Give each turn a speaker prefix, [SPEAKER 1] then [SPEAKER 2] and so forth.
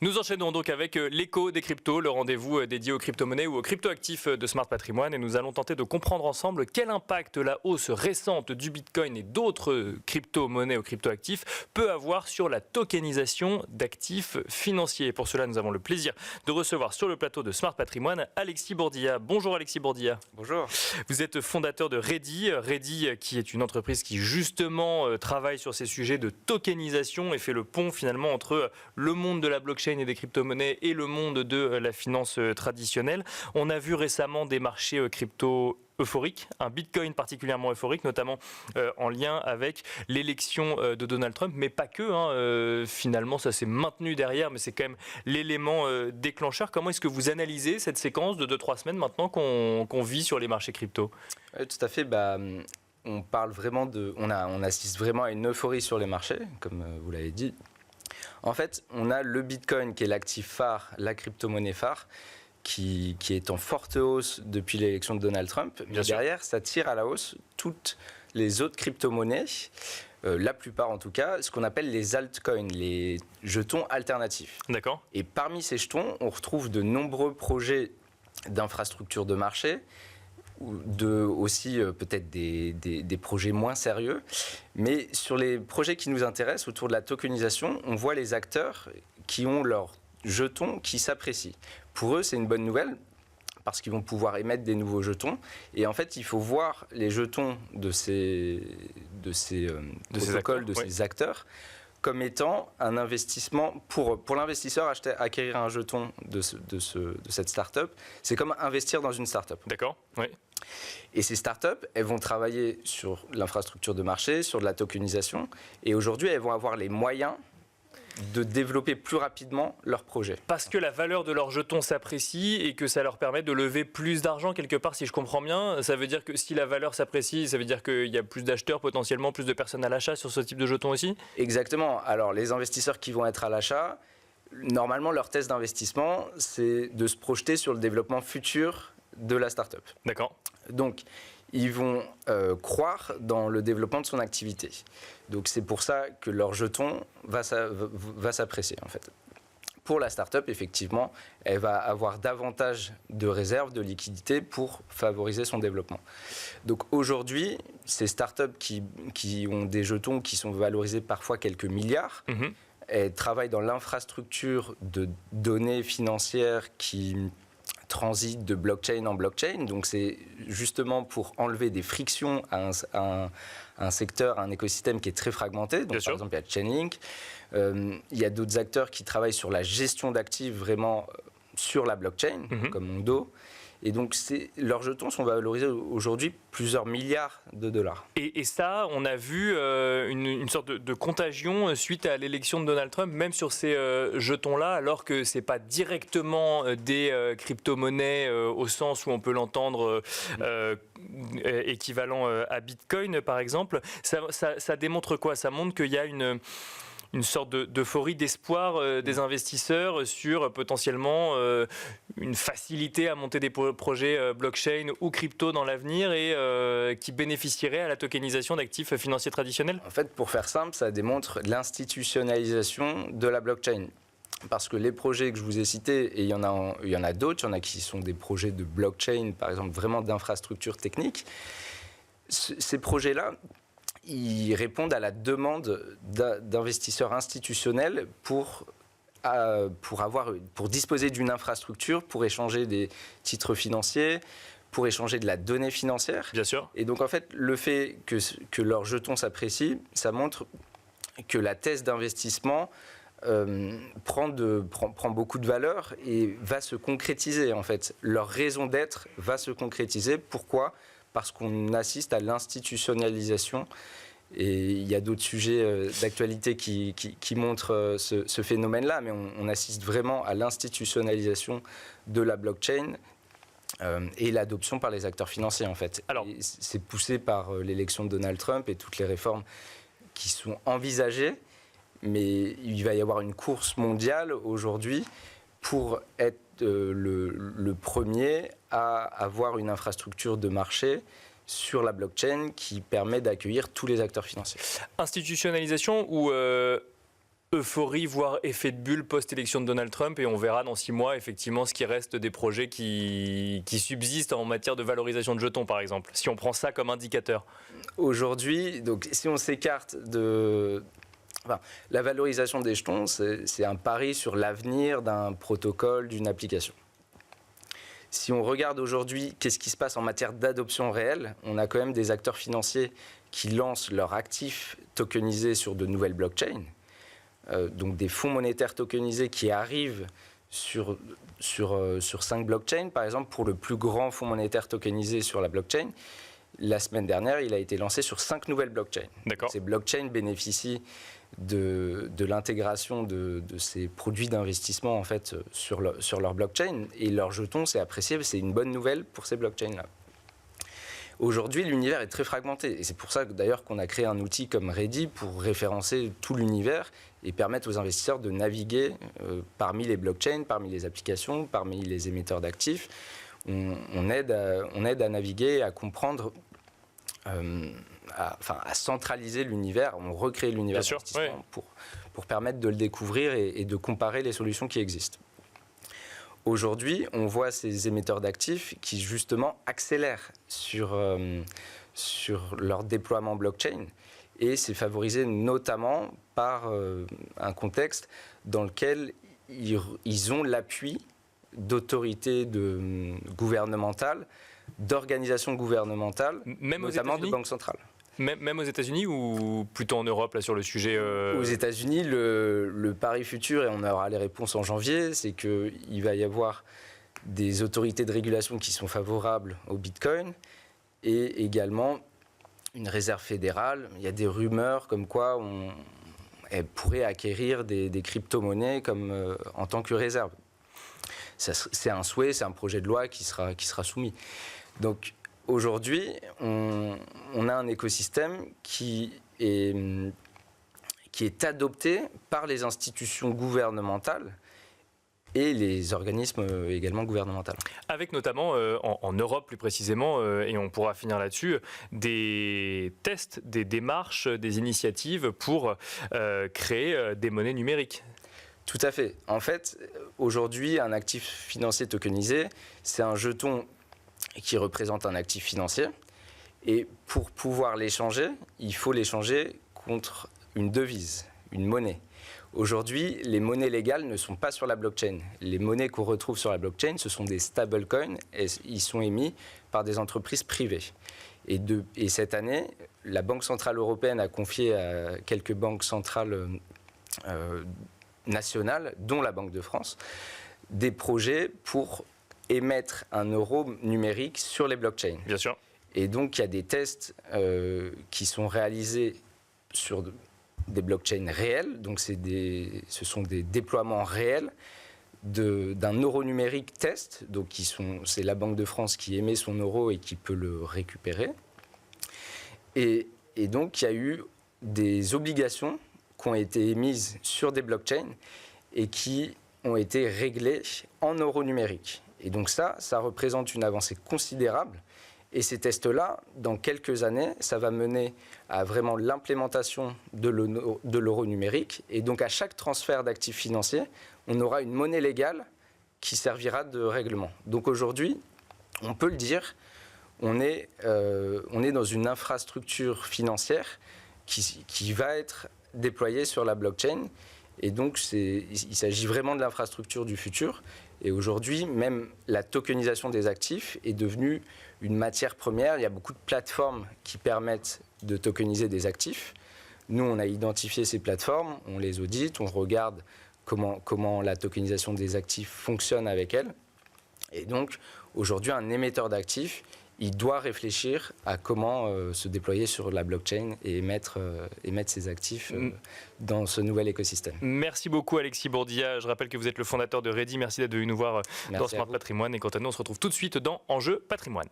[SPEAKER 1] Nous enchaînons donc avec l'écho des cryptos, le rendez-vous dédié aux crypto-monnaies ou aux crypto-actifs de Smart Patrimoine. Et nous allons tenter de comprendre ensemble quel impact la hausse récente du Bitcoin et d'autres crypto-monnaies ou crypto-actifs peut avoir sur la tokenisation d'actifs financiers. Pour cela, nous avons le plaisir de recevoir sur le plateau de Smart Patrimoine Alexis Bourdiat. Bonjour Alexis Bourdiat.
[SPEAKER 2] Bonjour.
[SPEAKER 1] Vous êtes fondateur de Ready. Ready qui est une entreprise qui justement travaille sur ces sujets de tokenisation et fait le pont finalement entre le monde de la blockchain et des crypto-monnaies et le monde de la finance traditionnelle. On a vu récemment des marchés crypto euphorique, un Bitcoin particulièrement euphorique, notamment en lien avec l'élection de Donald Trump, mais pas que. Finalement, ça s'est maintenu derrière, mais c'est quand même l'élément déclencheur. Comment est-ce que vous analysez cette séquence de 2-3 semaines maintenant qu'on vit sur les marchés crypto ?
[SPEAKER 2] Tout à fait. On parle vraiment on assiste vraiment à une euphorie sur les marchés, comme vous l'avez dit. En fait, on a le Bitcoin qui est l'actif phare, la crypto-monnaie phare, qui est en forte hausse depuis l'élection de Donald Trump. Mais derrière, ça tire à la hausse toutes les autres crypto-monnaies, la plupart en tout cas, ce qu'on appelle les altcoins, les jetons alternatifs.
[SPEAKER 1] D'accord.
[SPEAKER 2] Et parmi ces jetons, on retrouve de nombreux projets d'infrastructures de marché, aussi peut-être des projets moins sérieux. Mais sur les projets qui nous intéressent autour de la tokenisation, on voit les acteurs qui ont leurs jetons qui s'apprécient. Pour eux, c'est une bonne nouvelle parce qu'ils vont pouvoir émettre des nouveaux jetons. Et en fait, il faut voir les jetons de ces protocoles, de ces acteurs, comme étant un investissement pour l'investisseur. Acquérir un jeton de cette start-up, c'est comme investir dans une start-up.
[SPEAKER 1] D'accord, oui.
[SPEAKER 2] Et ces startups, elles vont travailler sur l'infrastructure de marché, sur de la tokenisation. Et aujourd'hui, elles vont avoir les moyens de développer plus rapidement leur projet.
[SPEAKER 1] Parce que la valeur de leurs jetons s'apprécie et que ça leur permet de lever plus d'argent quelque part, si je comprends bien. Ça veut dire que si la valeur s'apprécie, ça veut dire qu'il y a plus d'acheteurs potentiellement, plus de personnes à l'achat sur ce type de jetons aussi ?
[SPEAKER 2] Exactement. Alors les investisseurs qui vont être à l'achat, normalement leur thèse d'investissement, c'est de se projeter sur le développement futur de la start-up.
[SPEAKER 1] D'accord.
[SPEAKER 2] Donc, ils vont croire dans le développement de son activité. Donc, c'est pour ça que leur jeton va s'apprécier, en fait. Pour la start-up, effectivement, elle va avoir davantage de réserves, de liquidités pour favoriser son développement. Donc, aujourd'hui, ces start-up qui ont des jetons qui sont valorisés parfois quelques milliards, elles travaillent dans l'infrastructure de données financières qui transit de blockchain en blockchain. Donc, c'est justement pour enlever des frictions à un secteur, à un écosystème qui est très fragmenté. Donc, par exemple, il y a Chainlink. Il y a d'autres acteurs qui travaillent sur la gestion d'actifs vraiment sur la blockchain, comme Mondo. Et donc, leurs jetons sont valorisés aujourd'hui plusieurs milliards de dollars.
[SPEAKER 1] Et ça, on a vu une sorte de contagion suite à l'élection de Donald Trump, même sur ces jetons-là, alors que ce n'est pas directement des crypto-monnaies au sens où on peut l'entendre équivalent à Bitcoin, par exemple. Ça démontre quoi ? Ça montre qu'il y a une sorte d'euphorie, d'espoir des investisseurs sur potentiellement une facilité à monter des projets blockchain ou crypto dans l'avenir et qui bénéficieraient à la tokenisation d'actifs financiers traditionnels ?
[SPEAKER 2] En fait, pour faire simple, ça démontre l'institutionnalisation de la blockchain. Parce que les projets que je vous ai cités, et il y en a d'autres, il y en a qui sont des projets de blockchain, par exemple, vraiment d'infrastructures techniques. Ces projets-là, ils répondent à la demande d'investisseurs institutionnels pour disposer d'une infrastructure, pour échanger des titres financiers, pour échanger de la donnée financière.
[SPEAKER 1] Bien sûr.
[SPEAKER 2] Et donc, en fait, le fait que leurs jetons s'apprécient, ça montre que la thèse d'investissement prend beaucoup de valeur et va se concrétiser, en fait. Leur raison d'être va se concrétiser. Pourquoi ? Parce qu'on assiste à l'institutionnalisation. Et il y a d'autres sujets d'actualité qui montrent ce phénomène-là, mais on assiste vraiment à l'institutionnalisation de la blockchain et l'adoption par les acteurs financiers, en fait. Alors, c'est poussé par l'élection de Donald Trump et toutes les réformes qui sont envisagées, mais il va y avoir une course mondiale aujourd'hui pour être le premier à avoir une infrastructure de marché sur la blockchain qui permet d'accueillir tous les acteurs financiers.
[SPEAKER 1] Institutionnalisation ou euphorie, voire effet de bulle post-élection de Donald Trump, et on verra dans 6 mois effectivement ce qui reste des projets qui subsistent en matière de valorisation de jetons, par exemple, si on prend ça comme indicateur.
[SPEAKER 2] Aujourd'hui, donc, si on s'écarte de... Enfin, la valorisation des jetons, c'est un pari sur l'avenir d'un protocole, d'une application. Si on regarde aujourd'hui qu'est-ce qui se passe en matière d'adoption réelle, on a quand même des acteurs financiers qui lancent leurs actifs tokenisés sur de nouvelles blockchains. Donc des fonds monétaires tokenisés qui arrivent sur 5 blockchains. Par exemple, pour le plus grand fonds monétaire tokenisé sur la blockchain, la semaine dernière, il a été lancé sur 5 nouvelles blockchains. Ces blockchains bénéficient de l'intégration de ces produits d'investissement en fait, sur leur blockchain. Et leur jeton, c'est apprécié, c'est une bonne nouvelle pour ces blockchains-là. Aujourd'hui, l'univers est très fragmenté. Et c'est pour ça d'ailleurs qu'on a créé un outil comme Ready pour référencer tout l'univers et permettre aux investisseurs de naviguer parmi les blockchains, parmi les applications, parmi les émetteurs d'actifs. On aide à naviguer, à comprendre, à centraliser l'univers. On recrée l'univers d'investissement pour permettre de le découvrir et de comparer les solutions qui existent. Aujourd'hui, on voit ces émetteurs d'actifs qui, justement, accélèrent sur leur déploiement blockchain. Et c'est favorisé notamment par un contexte dans lequel ils ont l'appui d'autorités gouvernementales, d'organisations gouvernementales, notamment de banques centrales.
[SPEAKER 1] Même aux États-Unis ou plutôt en Europe là, sur le sujet
[SPEAKER 2] Aux États-Unis, le pari futur, et on aura les réponses en janvier, c'est qu'il va y avoir des autorités de régulation qui sont favorables au Bitcoin et également une réserve fédérale. Il y a des rumeurs comme quoi elle pourrait acquérir des crypto-monnaies en tant que réserve. C'est un souhait, c'est un projet de loi qui sera soumis. Donc, aujourd'hui, on a un écosystème qui est adopté par les institutions gouvernementales et les organismes également gouvernementaux.
[SPEAKER 1] Avec notamment, en Europe plus précisément, et on pourra finir là-dessus, des tests, des démarches, des initiatives pour créer des monnaies numériques.
[SPEAKER 2] Tout à fait. En fait, aujourd'hui, un actif financier tokenisé, c'est un jeton qui représente un actif financier. Et pour pouvoir l'échanger, il faut l'échanger contre une devise, une monnaie. Aujourd'hui, les monnaies légales ne sont pas sur la blockchain. Les monnaies qu'on retrouve sur la blockchain, ce sont des stablecoins et ils sont émis par des entreprises privées. Et cette année, la Banque centrale européenne a confié à quelques banques centrales nationales, dont la Banque de France, des projets pour émettre un euro numérique sur les blockchains.
[SPEAKER 1] Bien sûr.
[SPEAKER 2] Et donc, il y a des tests qui sont réalisés sur des blockchains réels. Donc, ce sont des déploiements réels d'un euro numérique test. Donc, c'est la Banque de France qui émet son euro et qui peut le récupérer. Et donc, il y a eu des obligations qui ont été émises sur des blockchains et qui ont été réglées en euros numériques. Et donc ça représente une avancée considérable. Et ces tests-là, dans quelques années, ça va mener à vraiment l'implémentation de l'euro numérique. Et donc à chaque transfert d'actifs financiers, on aura une monnaie légale qui servira de règlement. Donc aujourd'hui, on peut le dire, on est dans une infrastructure financière qui va être déployée sur la blockchain. Et donc, il s'agit vraiment de l'infrastructure du futur. Et aujourd'hui, même la tokenisation des actifs est devenue une matière première. Il y a beaucoup de plateformes qui permettent de tokeniser des actifs. Nous, on a identifié ces plateformes, on les audite, on regarde comment la tokenisation des actifs fonctionne avec elles. Et donc, aujourd'hui, un émetteur d'actifs, il doit réfléchir à comment se déployer sur la blockchain et émettre ses actifs dans ce nouvel écosystème.
[SPEAKER 1] Merci beaucoup Alexis Bourdiat. Je rappelle que vous êtes le fondateur de Ready. Merci d'être venu nous voir dans Smart Patrimoine. Et quant à nous, on se retrouve tout de suite dans Enjeu Patrimoine.